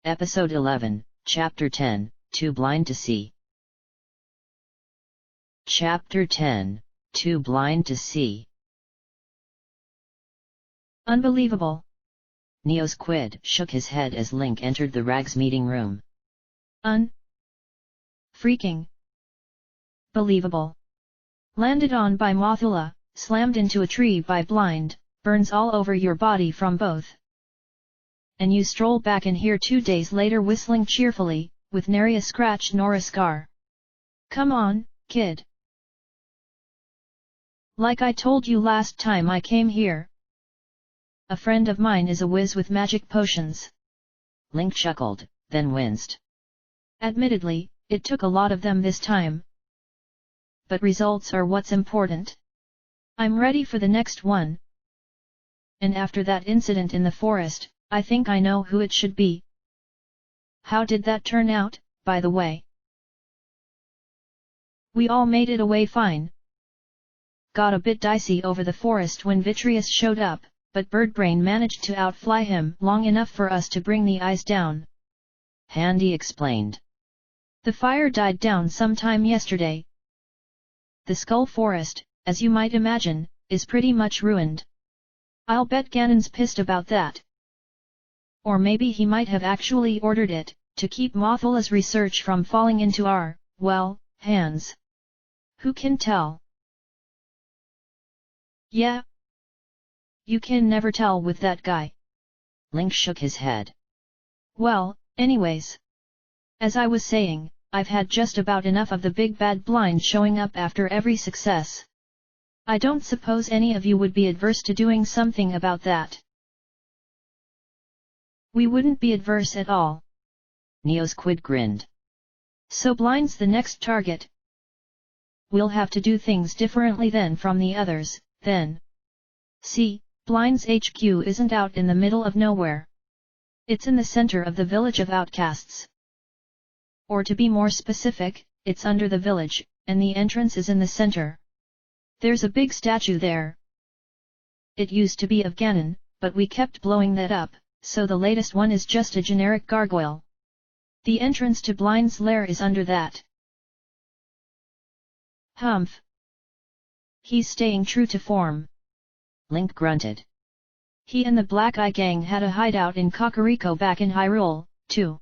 Episode 11, Chapter 10, Too Blind to See. Chapter 10, Too Blind to See. Unbelievable. Neo's Quid shook his head as Link entered the Rags meeting room. Freaking believable. Landed on by Mothula, slammed into a tree by blind, burns all over your body from both. And you stroll back in here 2 days later whistling cheerfully, with nary a scratch nor a scar. Come on, kid. Like I told you last time I came here. A friend of mine is a whiz with magic potions. Link chuckled, then winced. Admittedly, it took a lot of them this time. But results are what's important. I'm ready for the next one. And after that incident in the forest, I think I know who it should be. How did that turn out, by the way? We all made it away fine. Got a bit dicey over the forest when Vitreous showed up, but Birdbrain managed to outfly him long enough for us to bring the eyes down. Handy explained. The fire died down sometime yesterday. The Skull Forest, as you might imagine, is pretty much ruined. I'll bet Ganon's pissed about that. Or maybe he might have actually ordered it, to keep Mothula's research from falling into our, well, hands. Who can tell? Yeah. You can never tell with that guy. Link shook his head. Well, anyways. As I was saying, I've had just about enough of the big bad blind showing up after every success. I don't suppose any of you would be adverse to doing something about that. We wouldn't be adverse at all. Neo's Quid grinned. So blind's the next target. We'll have to do things differently then from the others, then. See, blind's HQ isn't out in the middle of nowhere. It's in the center of the village of outcasts. Or to be more specific, it's under the village, and the entrance is in the center. There's a big statue there. It used to be of Ganon, but we kept blowing that up, so the latest one is just a generic gargoyle. The entrance to Blind's lair is under that. Humph. He's staying true to form. Link grunted. He and the Black Eye Gang had a hideout in Kakariko back in Hyrule, too.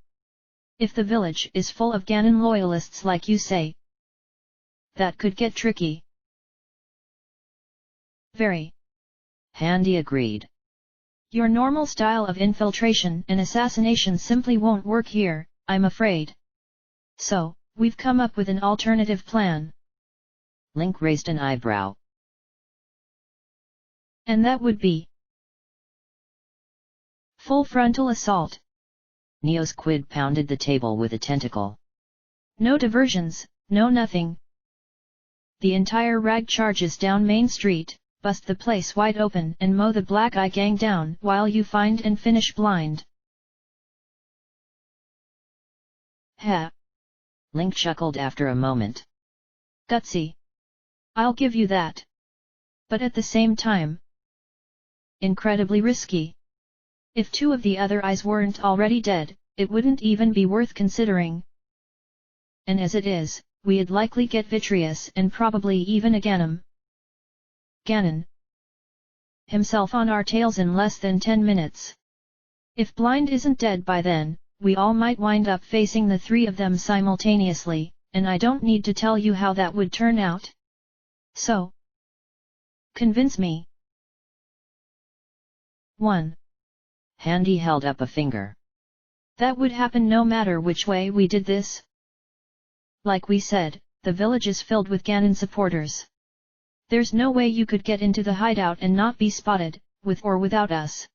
If the village is full of Ganon loyalists like you say, that could get tricky. Very. Handy agreed. Your normal style of infiltration and assassination simply won't work here, I'm afraid. So, we've come up with an alternative plan. Link raised an eyebrow. And that would be full frontal assault. Neo's Quid pounded the table with a tentacle. No diversions, no nothing. The entire rag charges down Main Street, bust the place wide open and mow the Black Eye Gang down while you find and finish Blind. Heh. Link chuckled after a moment. Gutsy. I'll give you that. But at the same time, incredibly risky. If 2 of the other eyes weren't already dead, it wouldn't even be worth considering. And as it is, we'd likely get Vitreous and probably even a Ganon himself on our tails in less than 10 minutes. If Blind isn't dead by then, we all might wind up facing the 3 of them simultaneously, and I don't need to tell you how that would turn out. So, convince me. 1. Handy held up a finger. That would happen no matter which way we did this. Like we said, the village is filled with Ganon supporters. There's no way you could get into the hideout and not be spotted, with or without us.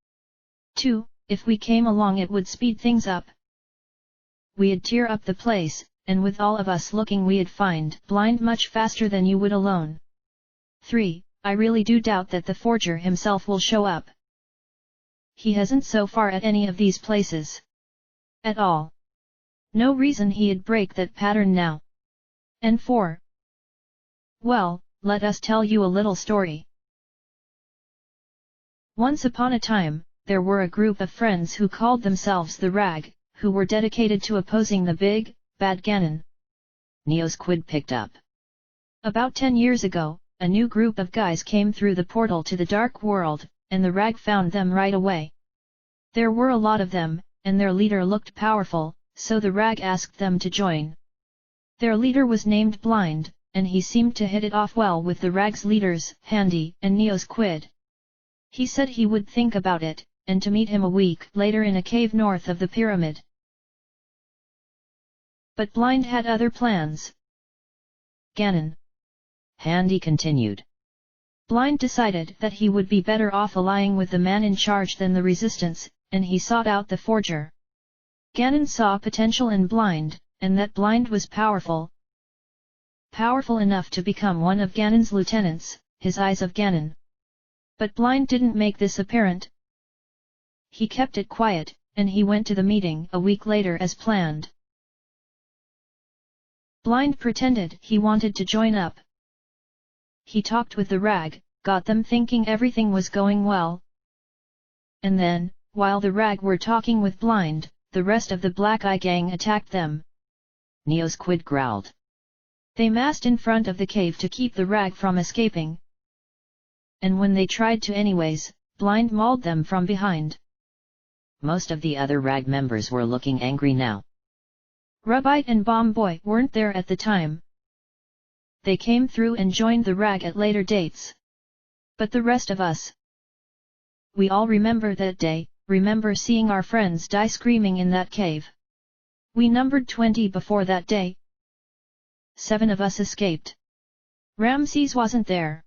2. If we came along it would speed things up. We'd tear up the place, and with all of us looking we'd find Blind much faster than you would alone. 3. I really do doubt that the forger himself will show up. He hasn't so far at any of these places. At all. No reason he'd break that pattern now. And 4. Well, let us tell you a little story. Once upon a time, there were a group of friends who called themselves the Rag, who were dedicated to opposing the big, bad Ganon. Neo's quid picked up. About 10 years ago, a new group of guys came through the portal to the dark world, and the rag found them right away. There were a lot of them, and their leader looked powerful, so the rag asked them to join. Their leader was named Blind, and he seemed to hit it off well with the rag's leaders, Handy and Neo's quid. He said he would think about it, and to meet him a week later in a cave north of the pyramid. But Blind had other plans. Ganon, Handy continued. Blind decided that he would be better off allying with the man in charge than the resistance, and he sought out the forger. Ganon saw potential in Blind, and that Blind was powerful. Powerful enough to become one of Ganon's lieutenants, his Eyes of Ganon. But Blind didn't make this apparent. He kept it quiet, and he went to the meeting a week later as planned. Blind pretended he wanted to join up. He talked with the rag, got them thinking everything was going well. And then, while the rag were talking with Blind, the rest of the Black Eye gang attacked them. Neo's quid growled. They massed in front of the cave to keep the rag from escaping. And when they tried to anyways, Blind mauled them from behind. Most of the other rag members were looking angry now. Rubite and Bomb Boy weren't there at the time. They came through and joined the rag at later dates. But the rest of us, we all remember that day, remember seeing our friends die screaming in that cave. We numbered 20 before that day. 7 of us escaped. Ramses wasn't there.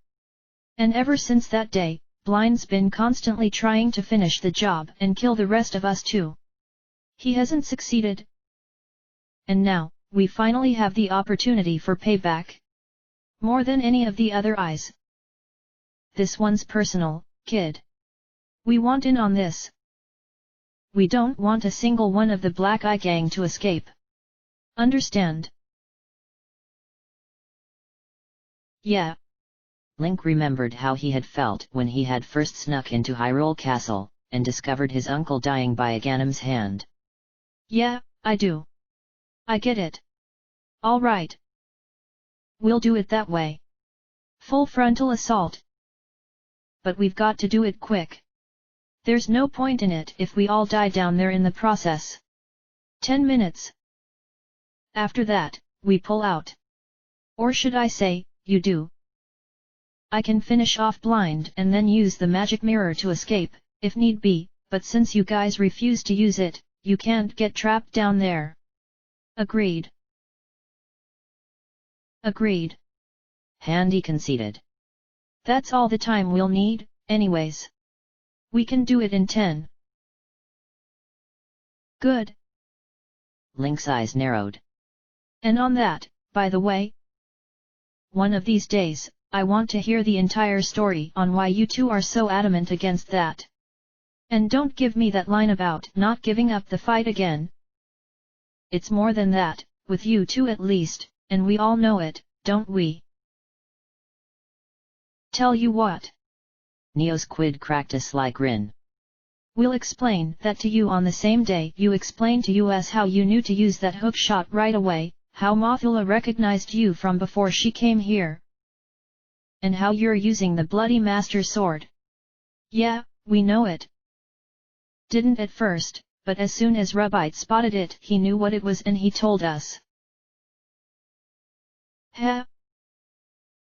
And ever since that day, Blind's been constantly trying to finish the job and kill the rest of us too. He hasn't succeeded. And now, we finally have the opportunity for payback. More than any of the other eyes. This one's personal, kid. We want in on this. We don't want a single one of the Black Eye gang to escape. Understand? Yeah. Link remembered how he had felt when he had first snuck into Hyrule Castle, and discovered his uncle dying by a Ganon's hand. Yeah, I do. I get it. All right. We'll do it that way. Full frontal assault. But we've got to do it quick. There's no point in it if we all die down there in the process. 10 minutes. After that, we pull out. Or should I say, you do. I can finish off Blind and then use the magic mirror to escape, if need be, but since you guys refuse to use it, you can't get trapped down there. Agreed. Agreed. Handy conceded. That's all the time we'll need, anyways. We can do it in 10. Good. Link's eyes narrowed. And on that, by the way, one of these days, I want to hear the entire story on why you two are so adamant against that. And don't give me that line about not giving up the fight again. It's more than that, with you two at least, and we all know it, don't we? Tell you what. Neo's quid cracked a sly grin. We'll explain that to you on the same day you explain to us how you knew to use that hook shot right away, how Mothula recognized you from before she came here. And how you're using the Bloody Master Sword. Yeah, we know it. Didn't at first, but as soon as Rubite spotted it he knew what it was and he told us. Heh.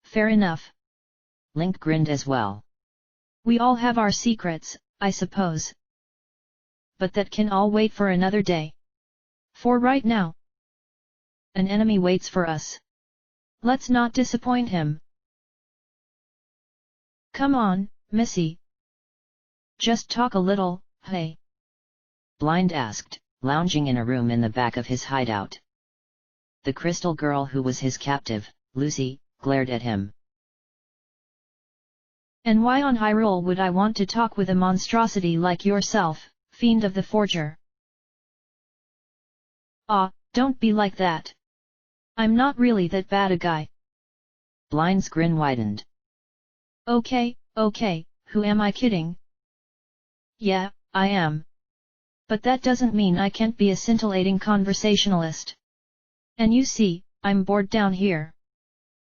Fair enough. Link grinned as well. We all have our secrets, I suppose. But that can all wait for another day. For right now, an enemy waits for us. Let's not disappoint him. Come on, Missy. Just talk a little, hey? Blind asked, lounging in a room in the back of his hideout. The crystal girl who was his captive, Lucy, glared at him. And why on Hyrule would I want to talk with a monstrosity like yourself, fiend of the forger? Ah, don't be like that. I'm not really that bad a guy. Blind's grin widened. Okay, who am I kidding? Yeah, I am. But that doesn't mean I can't be a scintillating conversationalist. And you see, I'm bored down here.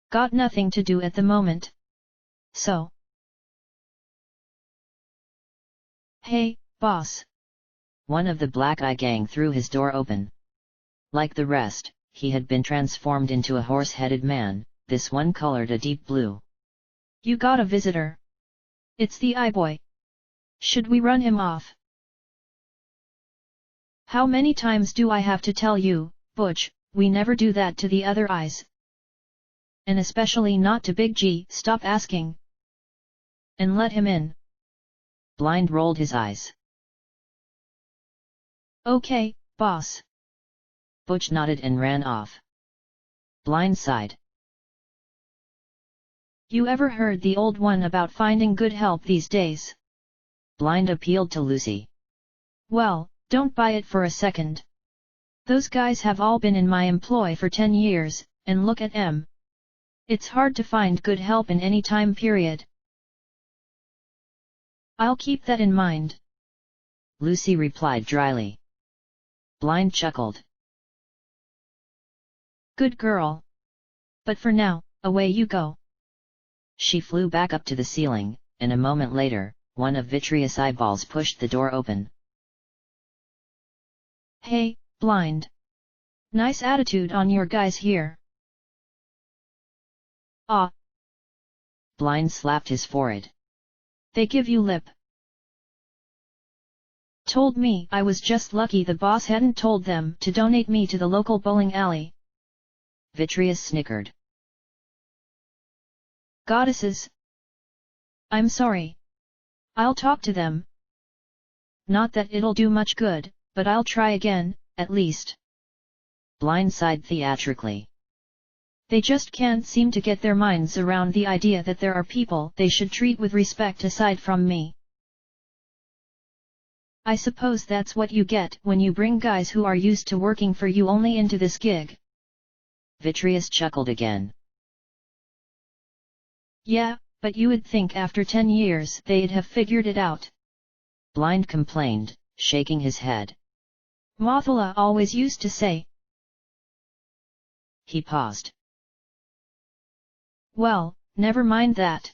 Got nothing to do at the moment. So. Hey, boss. One of the Black Eye gang threw his door open. Like the rest, he had been transformed into a horse-headed man, this one colored a deep blue. You got a visitor. It's the Eye Boy. Should we run him off? How many times do I have to tell you, Butch, we never do that to the other eyes. And especially not to Big G. Stop asking. And let him in. Blind rolled his eyes. Okay, boss. Butch nodded and ran off. Blind sighed. You ever heard the old one about finding good help these days? Blind appealed to Lucy. Well, don't buy it for a second. Those guys have all been in my employ for 10 years, and look at 'em. It's hard to find good help in any time period. I'll keep that in mind. Lucy replied dryly. Blind chuckled. Good girl. But for now, away you go. She flew back up to the ceiling, and a moment later, one of Vitreous' eyeballs pushed the door open. Hey, Blind. Nice attitude on your guys here. Ah. Blind slapped his forehead. They give you lip. Told me I was just lucky the boss hadn't told them to donate me to the local bowling alley. Vitreous snickered. Goddesses. I'm sorry. I'll talk to them. Not that it'll do much good, but I'll try again, at least. Blind sighed theatrically. They just can't seem to get their minds around the idea that there are people they should treat with respect aside from me. I suppose that's what you get when you bring guys who are used to working for you only into this gig. Vitreous chuckled again. Yeah, but you would think after 10 years they'd have figured it out. Blind complained, shaking his head. Mothula always used to say. He paused. Well, never mind that.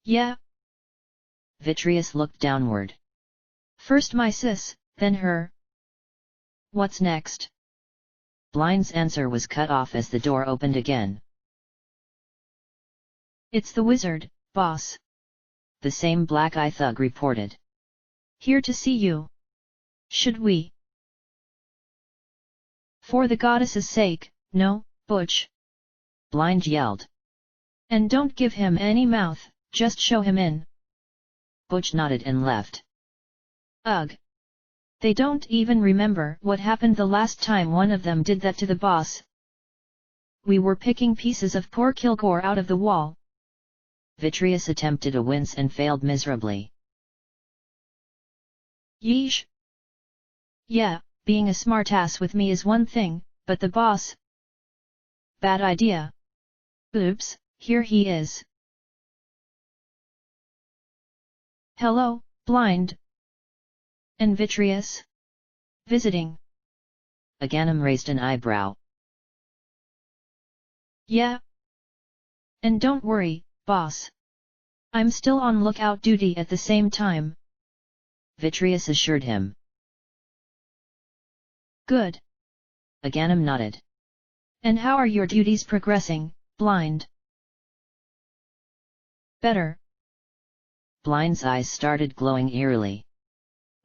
Yeah. Vitreous looked downward. First my sis, then her. What's next? Blind's answer was cut off as the door opened again. It's the wizard, boss. The same Black Eye thug reported. Here to see you. Should we? For the goddess's sake, no, Butch. Blind yelled. And don't give him any mouth, just show him in. Butch nodded and left. Ugh. They don't even remember what happened the last time one of them did that to the boss. We were picking pieces of poor Kilgore out of the wall. Vitreous attempted a wince and failed miserably. Yeesh. Yeah, being a smartass with me is one thing, but the boss? Bad idea. Oops, here he is. Hello, Blind. And Vitreous? Visiting. Aganim raised an eyebrow. Yeah. And don't worry, boss. I'm still on lookout duty at the same time. Vitreous assured him. Good. Aganim nodded. And how are your duties progressing, Blind? Better. Blind's eyes started glowing eerily.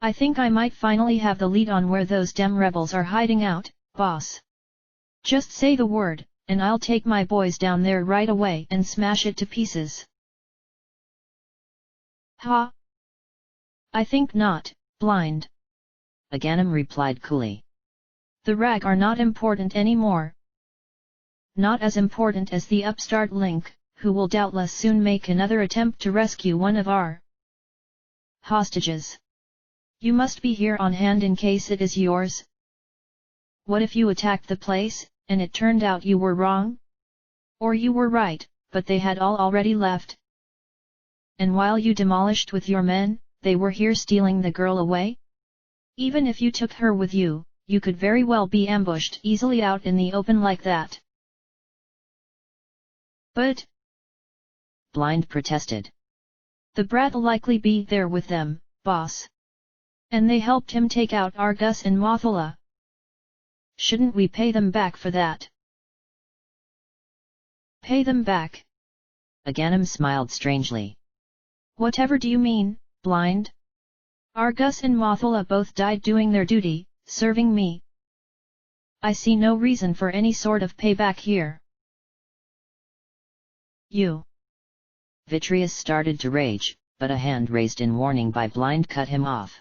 I think I might finally have the lead on where those dem rebels are hiding out, boss. Just say the word, and I'll take my boys down there right away and smash it to pieces. Ha! I think not, Blind. Aganim replied coolly. The rag are not important anymore. Not as important as the upstart Link, who will doubtless soon make another attempt to rescue one of our hostages. You must be here on hand in case it is yours. What if you attacked the place, and it turned out you were wrong? Or you were right, but they had all already left? And while you demolished with your men, they were here stealing the girl away? Even if you took her with you, you could very well be ambushed easily out in the open like that. But, Blind protested. the brat'll likely be there with them, boss. And they helped him take out Argus and Mothula. Shouldn't we pay them back for that? Pay them back? Aghanim smiled strangely. Whatever do you mean, Blind? Argus and Mothula both died doing their duty, serving me. I see no reason for any sort of payback here. You. Vitreous started to rage, but a hand raised in warning by Blind cut him off.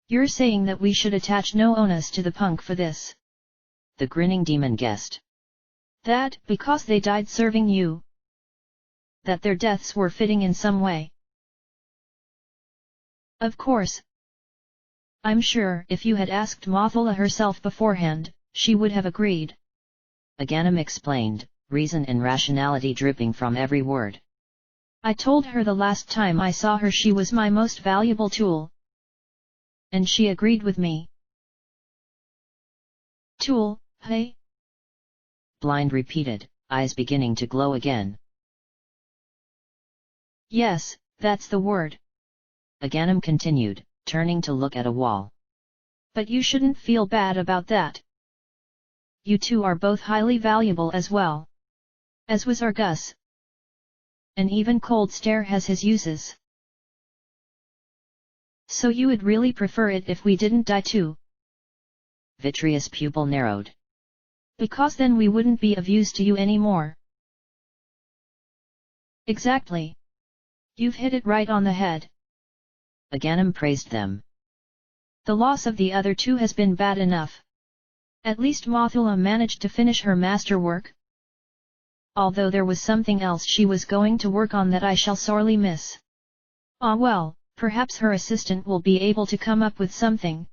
You're saying that we should attach no onus to the punk for this? The grinning demon guessed. That, because they died serving you, that their deaths were fitting in some way. Of course. I'm sure if you had asked Mothula herself beforehand, she would have agreed. Aghanim explained, reason and rationality dripping from every word. I told her the last time I saw her she was my most valuable tool. And she agreed with me. Tool, hey? Blind repeated, eyes beginning to glow again. Yes, that's the word. Aghanim continued, turning to look at a wall. But you shouldn't feel bad about that. You two are both highly valuable as well. As was Argus. And even Cold Stare has his uses. So you would really prefer it if we didn't die too? Vitreous pupil narrowed. Because then we wouldn't be of use to you anymore. Exactly. You've hit it right on the head. Aghanim praised them. The loss of the other two has been bad enough. At least Mothula managed to finish her masterwork. Although there was something else she was going to work on that I shall sorely miss. Ah well, perhaps her assistant will be able to come up with something.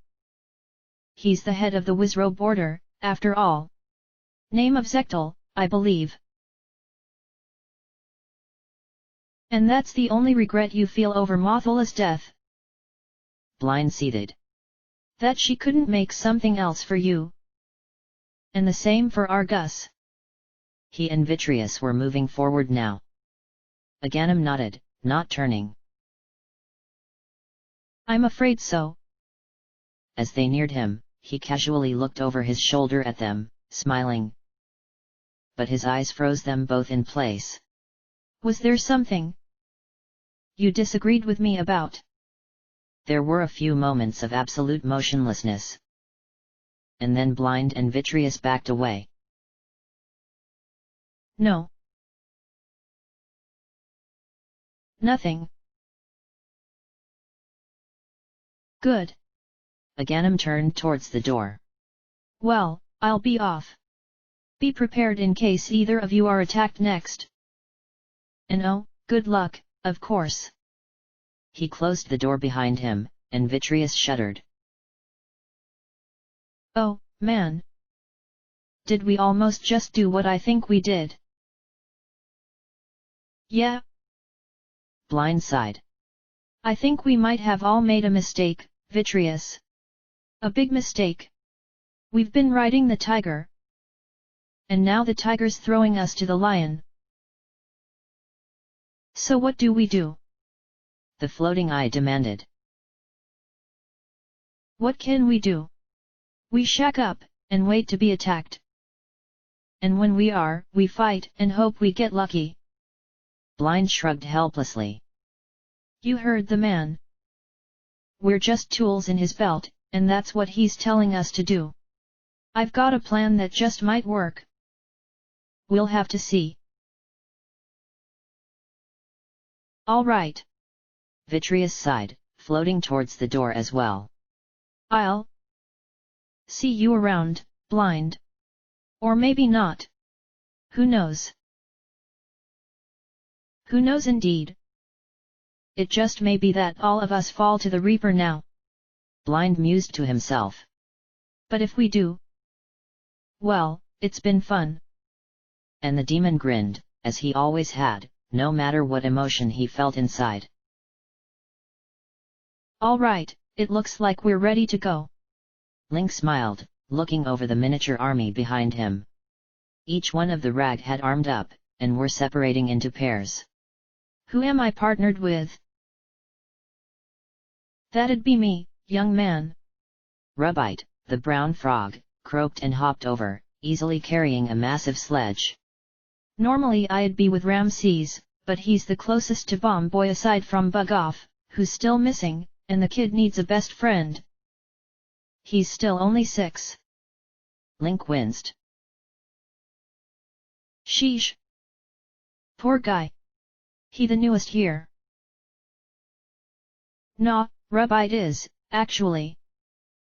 He's the head of the Wizrobe Order, after all. Name of Zektel, I believe. And that's the only regret you feel over Mothula's death? Blind seethed. That she couldn't make something else for you. And the same for Argus. He and Vitreous were moving forward now. Aghanim nodded, not turning. I'm afraid so. As they neared him, he casually looked over his shoulder at them, smiling. But his eyes froze them both in place. Was there something you disagreed with me about? There were a few moments of absolute motionlessness. And then Blind and Vitreous backed away. No. Nothing. Good. Aghanim turned towards the door. Well, I'll be off. Be prepared in case either of you are attacked next. And oh, good luck, of course. He closed the door behind him, and Vitreous shuddered. Oh, man. Did we almost just do what I think we did? Yeah. Blind sighed. I think we might have all made a mistake, Vitreous. A big mistake. We've been riding the tiger. And now the tiger's throwing us to the lion. So what do we do? The floating eye demanded. What can we do? We shack up, and wait to be attacked. And when we are, we fight, and hope we get lucky. Blind shrugged helplessly. You heard the man. We're just tools in his belt, and that's what he's telling us to do. I've got a plan that just might work. We'll have to see. All right. Vitreous sighed, floating towards the door as well. I'll see you around, Blind. Or maybe not. Who knows? Who knows indeed? It just may be that all of us fall to the Reaper now. Blind mused to himself. But if we do, well, it's been fun. And the demon grinned, as he always had, no matter what emotion he felt inside. All right, it looks like we're ready to go. Link smiled, looking over the miniature army behind him. Each one of the rag had armed up, and were separating into pairs. Who am I partnered with? That'd be me, young man. Rubite, the brown frog, croaked and hopped over, easily carrying a massive sledge. Normally I'd be with Ramses, but he's the closest to Bomb Boy aside from Bug Off, who's still missing, and the kid needs a best friend. He's still only 6. Link winced. Sheesh. Poor guy. He the newest here. Nah, Rubite is, actually.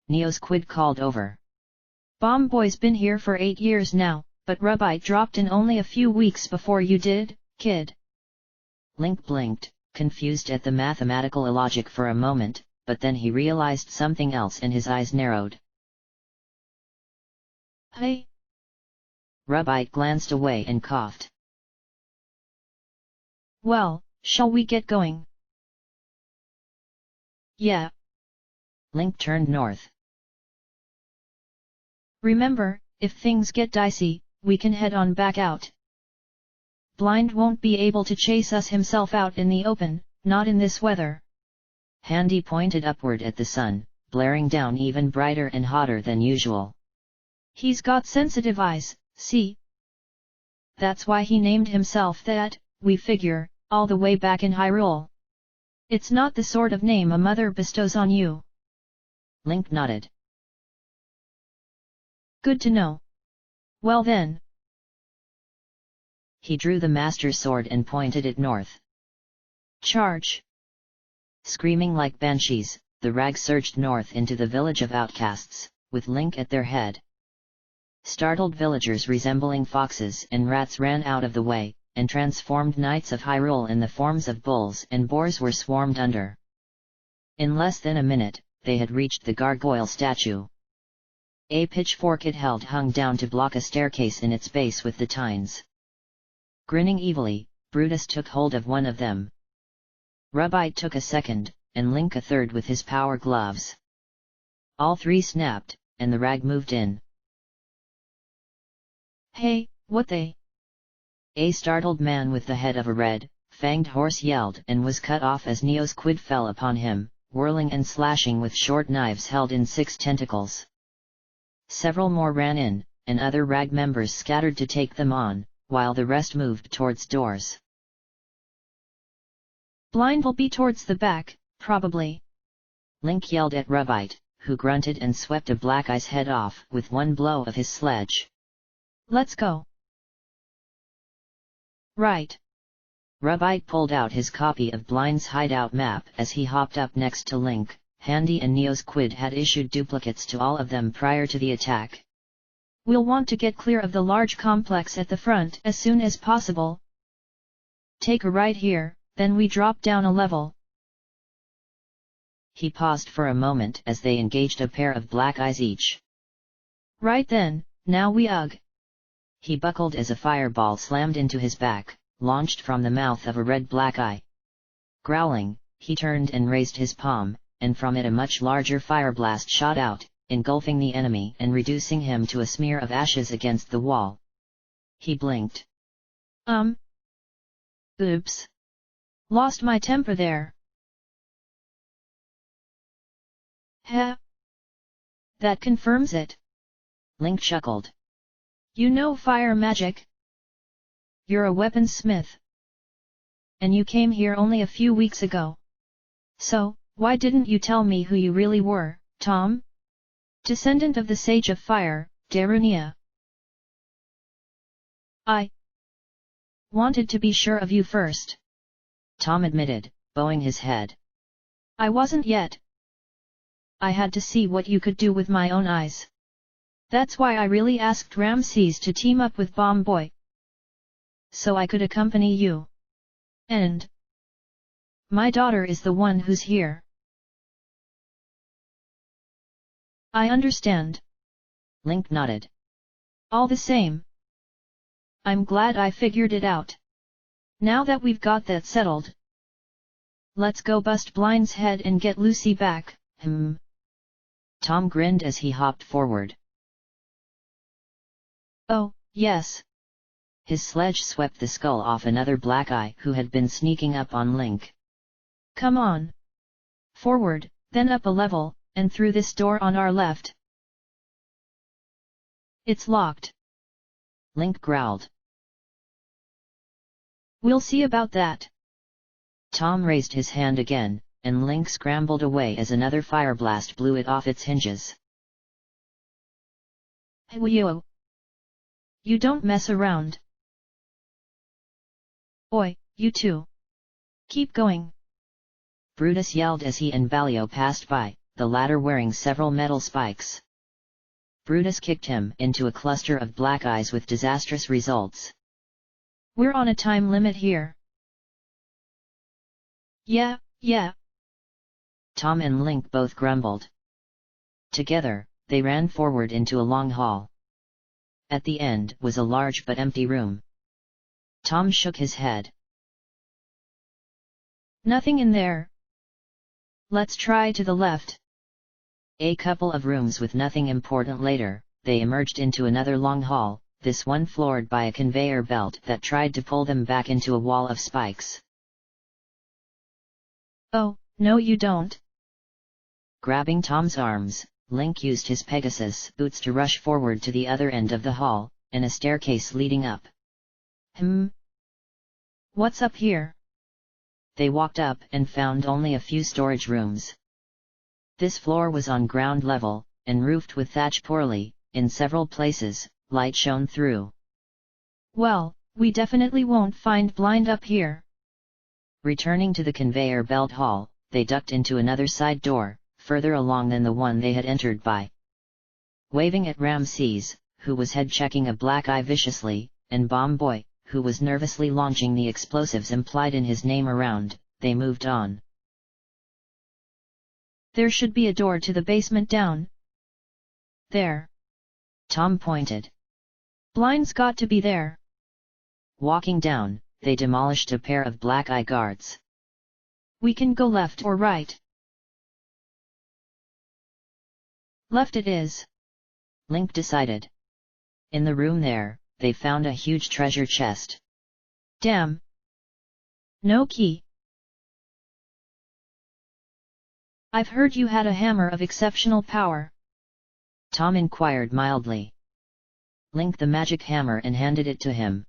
Neosquid called over. Bomb Boy's been here for 8 years now, but Rubite dropped in only a few weeks before you did, kid. Link blinked, confused at the mathematical illogic for a moment, but then he realized something else and his eyes narrowed. Hey! Rubite glanced away and coughed. Well, shall we get going? Yeah. Link turned north. Remember, if things get dicey, we can head on back out. Blind won't be able to chase us himself out in the open, not in this weather. Handy pointed upward at the sun, blaring down even brighter and hotter than usual. He's got sensitive eyes, see? That's why he named himself that, we figure, all the way back in Hyrule. It's not the sort of name a mother bestows on you. Link nodded. Good to know. Well then. He drew the Master Sword and pointed it north. Charge! Screaming like banshees, the rag surged north into the village of outcasts, with Link at their head. Startled villagers resembling foxes and rats ran out of the way, and transformed knights of Hyrule in the forms of bulls and boars were swarmed under. In less than a minute, they had reached the gargoyle statue. A pitchfork it held hung down to block a staircase in its base with the tines. Grinning evilly, Brutus took hold of one of them. Rubite took a second, and Link a third with his power gloves. All 3 snapped, and the rag moved in. Hey, what they? A startled man with the head of a red, fanged horse yelled and was cut off as Neosquid fell upon him, whirling and slashing with short knives held in 6 tentacles. Several more ran in, and other rag members scattered to take them on, while the rest moved towards doors. Blind will be towards the back, probably. Link yelled at Rubite, who grunted and swept a black eye's head off with one blow of his sledge. Let's go. Right. Rubite pulled out his copy of Blind's hideout map as he hopped up next to Link. Handy and Neosquid had issued duplicates to all of them prior to the attack. We'll want to get clear of the large complex at the front as soon as possible. Take a right here, then we drop down a level. He paused for a moment as they engaged a pair of black eyes each. Right then, now we ugh. He buckled as a fireball slammed into his back, launched from the mouth of a red black eye. Growling, he turned and raised his palm, and from it a much larger fireblast shot out, engulfing the enemy and reducing him to a smear of ashes against the wall. He blinked. Oops. Lost my temper there. Heh. That confirms it. Link chuckled. You know fire magic? You're a weaponsmith. And you came here only a few weeks ago. So, why didn't you tell me who you really were, Tom? Descendant of the Sage of Fire, Darunia. I wanted to be sure of you first. Tom admitted, bowing his head. I wasn't yet. I had to see what you could do with my own eyes. That's why I really asked Ramses to team up with Bomb Boy. So I could accompany you. And my daughter is the one who's here. I understand. Link nodded. All the same. I'm glad I figured it out. Now that we've got that settled, let's go bust Blind's head and get Lucy back, Tom grinned as he hopped forward. Oh, yes. His sledge swept the skull off another black eye who had been sneaking up on Link. Come on. Forward, then up a level, and through this door on our left. It's locked. Link growled. We'll see about that. Tom raised his hand again, and Link scrambled away as another fire blast blew it off its hinges. Hey-wee-oh. You don't mess around. Oi, you two. Keep going. Brutus yelled as he and Balio passed by, the latter wearing several metal spikes. Brutus kicked him into a cluster of black eyes with disastrous results. We're on a time limit here. Yeah. Tom and Link both grumbled. Together, they ran forward into a long hall. At the end was a large but empty room. Tom shook his head. Nothing in there. Let's try to the left. A couple of rooms with nothing important later, they emerged into another long hall, this one floored by a conveyor belt that tried to pull them back into a wall of spikes. Oh, no you don't. Grabbing Tom's arms, Link used his Pegasus boots to rush forward to the other end of the hall, and a staircase leading up. What's up here? They walked up and found only a few storage rooms. This floor was on ground level, and roofed with thatch poorly, in several places, light shone through. Well, we definitely won't find Blind up here. Returning to the conveyor belt hall, they ducked into another side door, further along than the one they had entered by. Waving at Ramses, who was head-checking a black eye viciously, and Bomb Boy, who was nervously launching the explosives implied in his name around, they moved on. There should be a door to the basement down there. Tom pointed. Blind's got to be there. Walking down, they demolished a pair of black eye guards. We can go left or right. Left it is. Link decided. In the room there, they found a huge treasure chest. Damn. No key. I've heard you had a hammer of exceptional power. Tom inquired mildly. Link the magic hammer and handed it to him.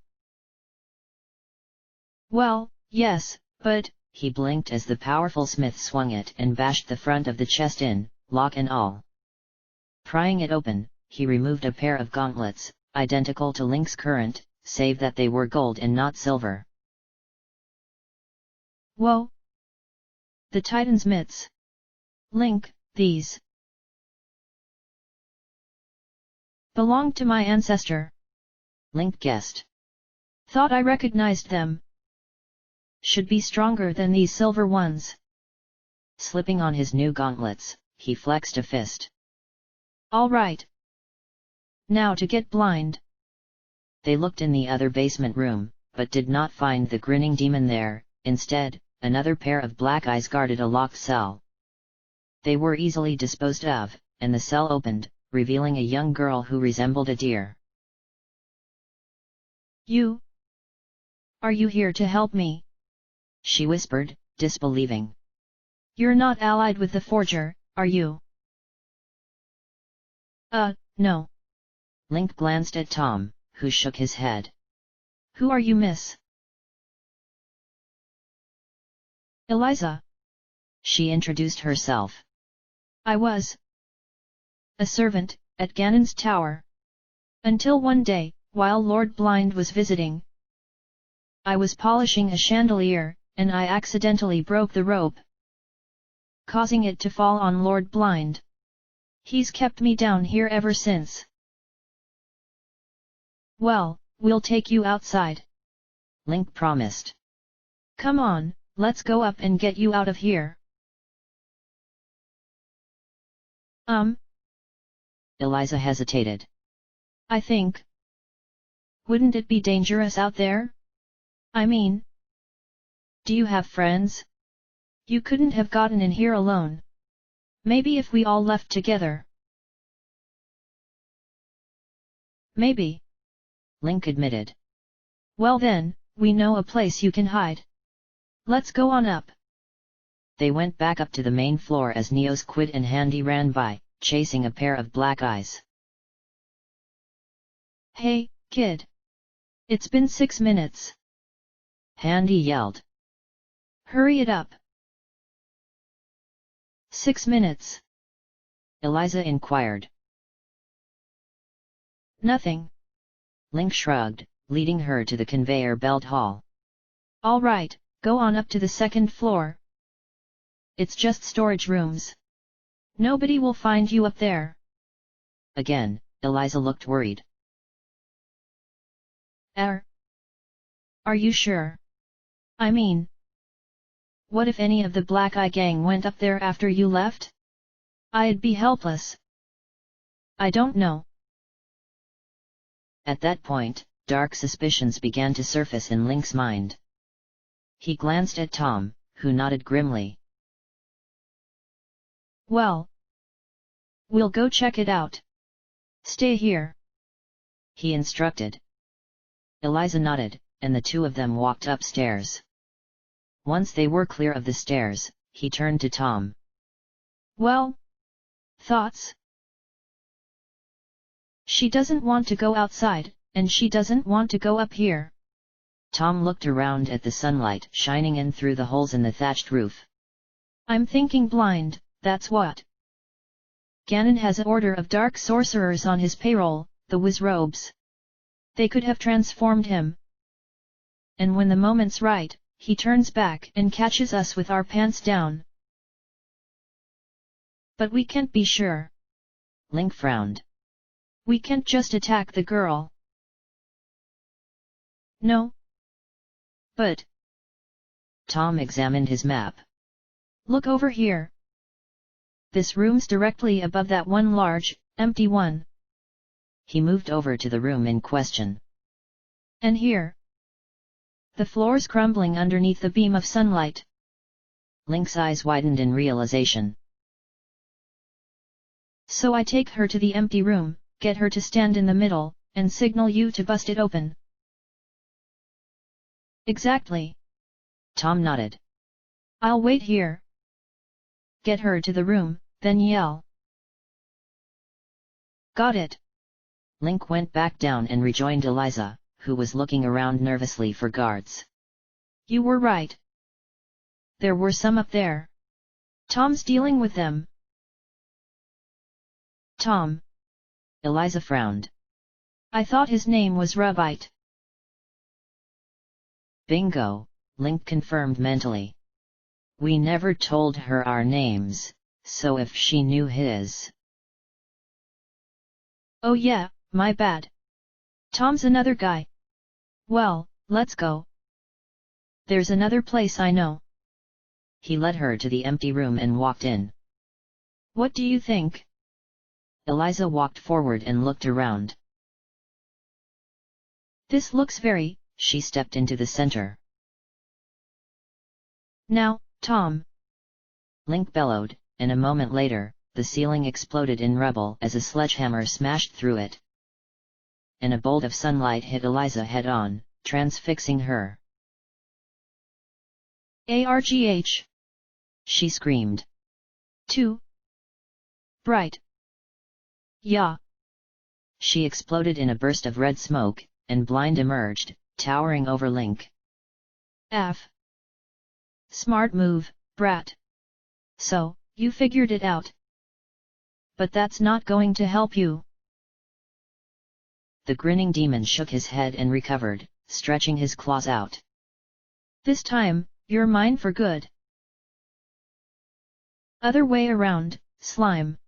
Well, yes, but... He blinked as the powerful smith swung it and bashed the front of the chest in, lock and all. Prying it open, he removed a pair of gauntlets, identical to Link's current, save that they were gold and not silver. Whoa! The Titan's mitts. Link, these belonged to my ancestor. Link guessed. Thought I recognized them. Should be stronger than these silver ones. Slipping on his new gauntlets, he flexed a fist. All right. Now to get Blind. They looked in the other basement room, but did not find the grinning demon there. Instead, another pair of black eyes guarded a locked cell. They were easily disposed of, and the cell opened, revealing a young girl who resembled a deer. You? Are you here to help me? She whispered, disbelieving. You're not allied with the forger, are you? No. Link glanced at Tom, who shook his head. Who are you, miss? Eliza. She introduced herself. I was a servant at Ganon's tower. Until one day, while Lord Blind was visiting, I was polishing a chandelier, and I accidentally broke the rope, causing it to fall on Lord Blind. He's kept me down here ever since. Well, we'll take you outside. Link promised. Come on, let's go up and get you out of here. Eliza hesitated. I think. Wouldn't it be dangerous out there? I mean, do you have friends? You couldn't have gotten in here alone. Maybe if we all left together. Maybe. Link admitted. Well then, we know a place you can hide. Let's go on up. They went back up to the main floor as Neo's Quid and Handy ran by, chasing a pair of black eyes. Hey, kid. It's been 6 minutes. Handy yelled. Hurry it up. 6 minutes. Eliza inquired. Nothing. Link shrugged, leading her to the conveyor belt hall. All right, go on up to the 2nd floor. It's just storage rooms. Nobody will find you up there. Again, Eliza looked worried. Are you sure? I mean, what if any of the Black Eye Gang went up there after you left? I'd be helpless. I don't know. At that point, dark suspicions began to surface in Link's mind. He glanced at Tom, who nodded grimly. Well, we'll go check it out. Stay here, he instructed. Eliza nodded, and the two of them walked upstairs. Once they were clear of the stairs, he turned to Tom. Well, thoughts? She doesn't want to go outside, and she doesn't want to go up here. Tom looked around at the sunlight shining in through the holes in the thatched roof. I'm thinking blind, that's what. Ganon has an order of dark sorcerers on his payroll, the Wizrobes. They could have transformed him. And when the moment's right, he turns back and catches us with our pants down. But we can't be sure. Link frowned. We can't just attack the girl. No. But. Tom examined his map. Look over here. This room's directly above that one large, empty one. He moved over to the room in question. And here. The floor's crumbling underneath the beam of sunlight. Link's eyes widened in realization. So I take her to the empty room, get her to stand in the middle, and signal you to bust it open. Exactly. Tom nodded. I'll wait here. Get her to the room, then yell. Got it. Link went back down and rejoined Eliza, who was looking around nervously for guards. You were right. There were some up there. Tom's dealing with them. Tom. Eliza frowned. I thought his name was Rubite. Bingo, Link confirmed mentally. We never told her our names, so if she knew his... Oh yeah, my bad. Tom's another guy. Well, let's go. There's another place I know. He led her to the empty room and walked in. What do you think? Eliza walked forward and looked around. This looks very... She stepped into the center. Now, Tom. Link bellowed, and a moment later, the ceiling exploded in rubble as a sledgehammer smashed through it. And a bolt of sunlight hit Eliza head-on, transfixing her. Argh! She screamed. Too bright. Yeah. She exploded in a burst of red smoke, and Blind emerged, towering over Link. Smart move, brat. So, you figured it out. But that's not going to help you. The grinning demon shook his head and recovered, stretching his claws out. This time, you're mine for good. Other way around, slime.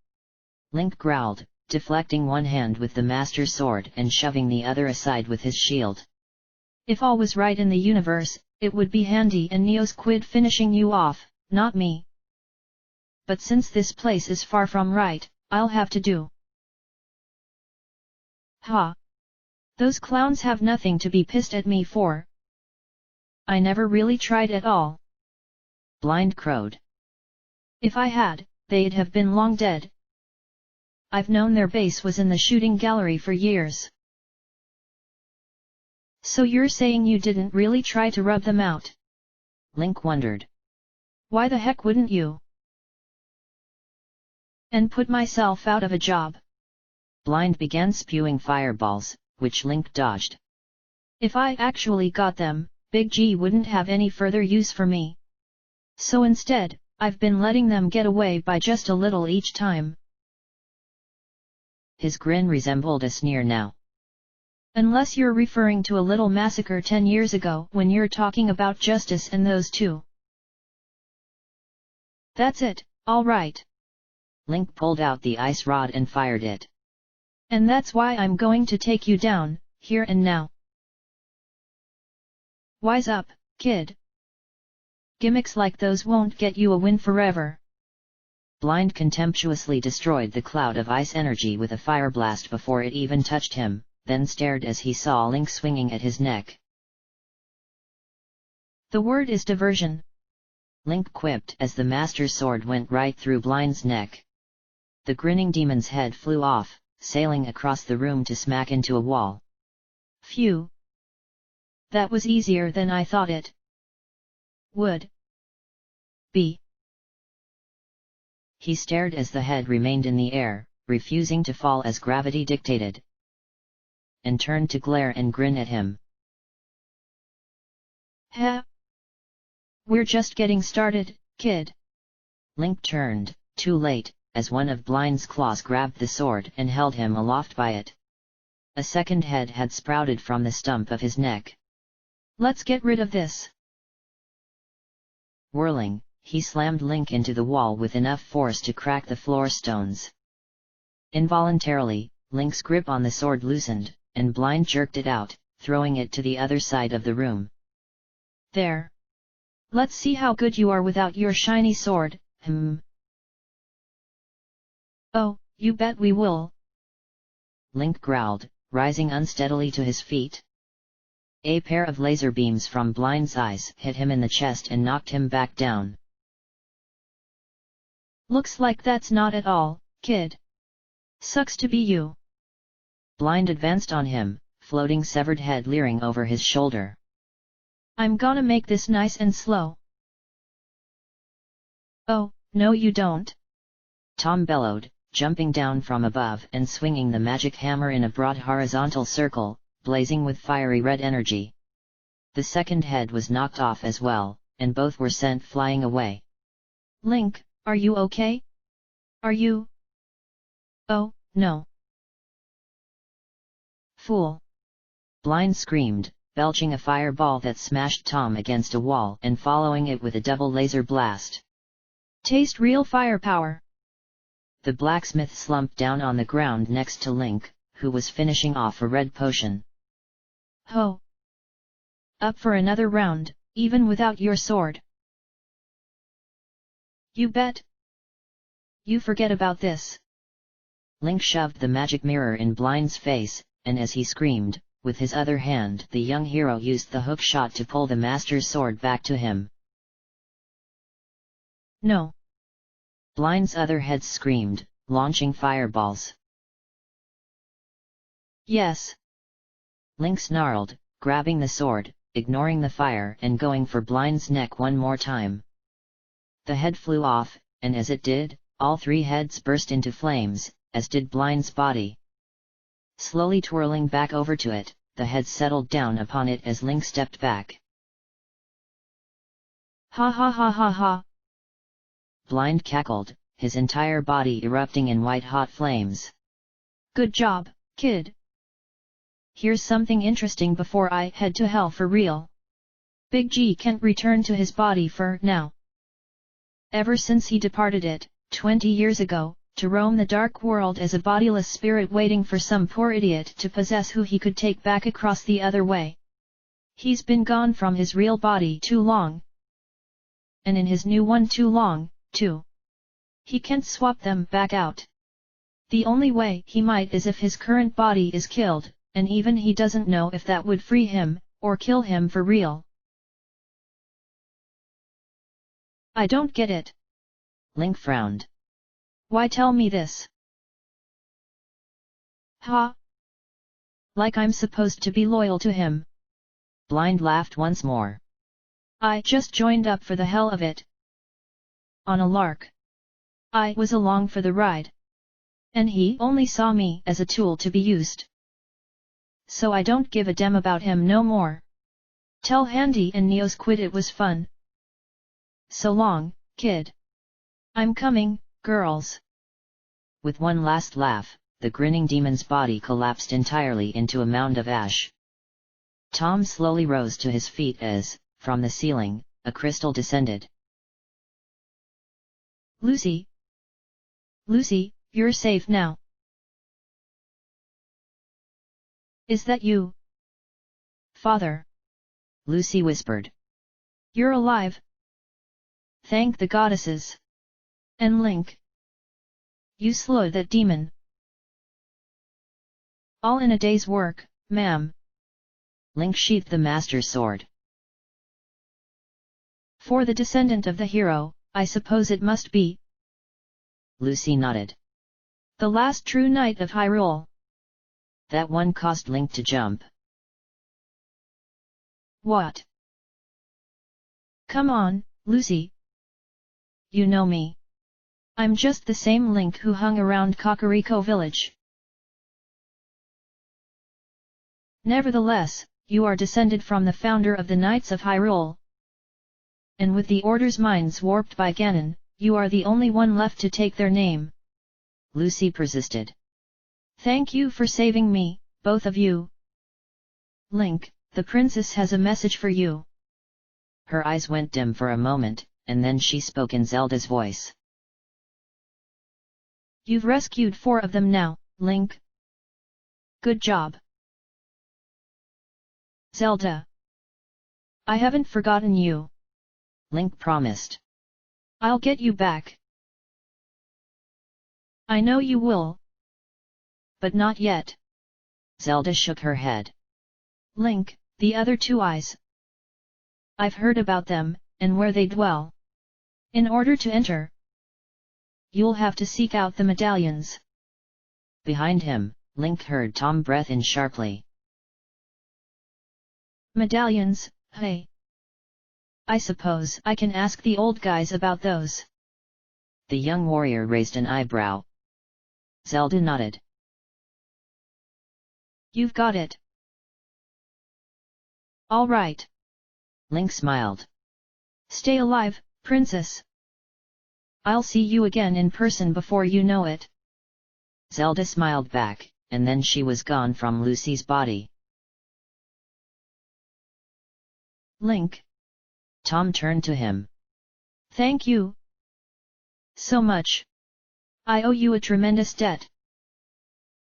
Link growled, deflecting one hand with the Master Sword and shoving the other aside with his shield. If all was right in the universe, it would be Handy and Neo's Quid finishing you off, not me. But since this place is far from right, I'll have to do. Ha! Those clowns have nothing to be pissed at me for. I never really tried at all. Blind crowed. If I had, they'd have been long dead. I've known their base was in the shooting gallery for years. So you're saying you didn't really try to rub them out? Link wondered. Why the heck wouldn't you? And put myself out of a job. Blind began spewing fireballs, which Link dodged. If I actually got them, Big G wouldn't have any further use for me. So instead, I've been letting them get away by just a little each time. His grin resembled a sneer now. Unless you're referring to a little massacre 10 years ago when you're talking about justice and those two. That's it, all right. Link pulled out the ice rod and fired it. And that's why I'm going to take you down, here and now. Wise up, kid. Gimmicks like those won't get you a win forever. Blind contemptuously destroyed the cloud of ice energy with a fire blast before it even touched him, then stared as he saw Link swinging at his neck. The word is diversion. Link quipped as the Master's sword went right through Blind's neck. The grinning demon's head flew off, sailing across the room to smack into a wall. Phew! That was easier than I thought it would be. He stared as the head remained in the air, refusing to fall as gravity dictated, and turned to glare and grin at him. Heh! We're just getting started, kid. Link turned, too late, as one of Blind's claws grabbed the sword and held him aloft by it. A second head had sprouted from the stump of his neck. Let's get rid of this. Whirling, he slammed Link into the wall with enough force to crack the floor stones. Involuntarily, Link's grip on the sword loosened, and Blind jerked it out, throwing it to the other side of the room. There. Let's see how good you are without your shiny sword, Oh, you bet we will. Link growled, rising unsteadily to his feet. A pair of laser beams from Blind's eyes hit him in the chest and knocked him back down. Looks like that's not at all, kid. Sucks to be you. Blind advanced on him, floating severed head leering over his shoulder. I'm gonna make this nice and slow. Oh, no you don't. Tom bellowed, jumping down from above and swinging the magic hammer in a broad horizontal circle, blazing with fiery red energy. The second head was knocked off as well, and both were sent flying away. Link, are you okay? Are you? Oh, no. Fool! Blind screamed, belching a fireball that smashed Tom against a wall and following it with a double laser blast. Taste real firepower! The blacksmith slumped down on the ground next to Link, who was finishing off a red potion. Ho! Up for another round, even without your sword. You bet! You forget about this. Link shoved the magic mirror in Blind's face, and as he screamed, with his other hand the young hero used the hook shot to pull the Master's sword back to him. No! Blind's other head screamed, launching fireballs. Yes! Link snarled, grabbing the sword, ignoring the fire and going for Blind's neck one more time. The head flew off, and as it did, all three heads burst into flames, as did Blind's body. Slowly twirling back over to it, the head settled down upon it as Link stepped back. Ha ha ha ha ha! Blind cackled, his entire body erupting in white-hot flames. Good job, kid! Here's something interesting before I head to hell for real. Big G can't return to his body for now. Ever since he departed it, 20 years ago, to roam the dark world as a bodiless spirit waiting for some poor idiot to possess who he could take back across the other way. He's been gone from his real body too long. And in his new one too long, too. He can't swap them back out. The only way he might is if his current body is killed, and even he doesn't know if that would free him, or kill him for real. I don't get it. Link frowned. Why tell me this? Ha! Like I'm supposed to be loyal to him. Blind laughed once more. I just joined up for the hell of it. On a lark. I was along for the ride. And he only saw me as a tool to be used. So I don't give a damn about him no more. Tell Handy and Neosquid it was fun. So long, kid. I'm coming, girls. With one last laugh, the grinning demon's body collapsed entirely into a mound of ash. Tom slowly rose to his feet as, from the ceiling, a crystal descended. Lucy? Lucy, you're safe now. Is that you? Father? Lucy whispered. You're alive. Thank the goddesses. And Link. You slowed that demon. All in a day's work, ma'am. Link sheathed the master's sword. For the descendant of the hero, I suppose it must be. Lucy nodded. The last true knight of Hyrule. That one caused Link to jump. What? Come on, Lucy. You know me. I'm just the same Link who hung around Kakariko Village. Nevertheless, you are descended from the founder of the Knights of Hyrule. And with the Order's minds warped by Ganon, you are the only one left to take their name. Lucy persisted. Thank you for saving me, both of you. Link, the princess has a message for you. Her eyes went dim for a moment, and then she spoke in Zelda's voice. You've rescued 4 of them now, Link. Good job. Zelda. I haven't forgotten you. Link promised. I'll get you back. I know you will. But not yet. Zelda shook her head. Link, the other 2 eyes. I've heard about them, and where they dwell. In order to enter, you'll have to seek out the medallions. Behind him, Link heard Tom breathe in sharply. Medallions, hey. I suppose I can ask the old guys about those. The young warrior raised an eyebrow. Zelda nodded. You've got it. All right. Link smiled. Stay alive, princess. I'll see you again in person before you know it. Zelda smiled back, and then she was gone from Lucy's body. Link. Tom turned to him. Thank you. So much. I owe you a tremendous debt.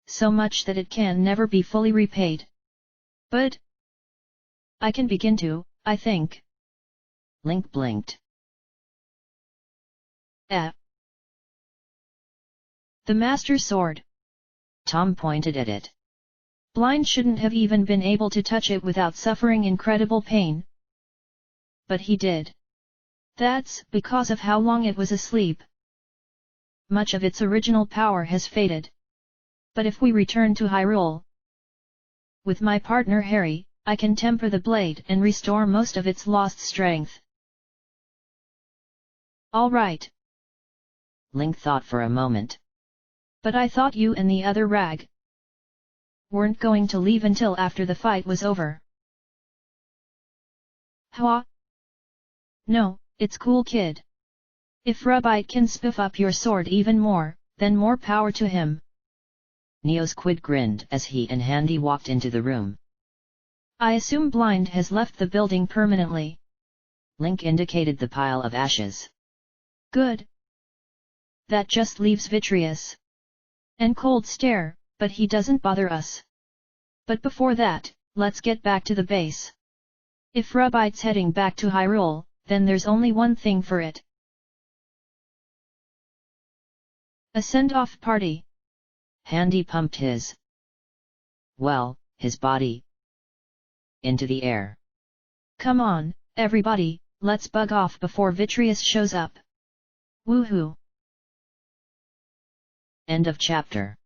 So much that it can never be fully repaid. But I can begin to, I think. Link blinked. The Master Sword. Tom pointed at it. Blind shouldn't have even been able to touch it without suffering incredible pain. But he did. That's because of how long it was asleep. Much of its original power has faded. But if we return to Hyrule, with my partner Harry, I can temper the blade and restore most of its lost strength. All right. Link thought for a moment. But I thought you and the other rag weren't going to leave until after the fight was over. Hwa? No, it's cool, kid. If Rubite can spiff up your sword even more, then more power to him. Neosquid grinned as he and Handy walked into the room. I assume Blind has left the building permanently. Link indicated the pile of ashes. Good. That just leaves Vitreous and Cold Stare, but he doesn't bother us. But before that, let's get back to the base. If Rubite's heading back to Hyrule, then there's only one thing for it. A send-off party. Handy pumped his body into the air. Come on, everybody, Let's bug off before Vitreous shows up. Woohoo! End of chapter.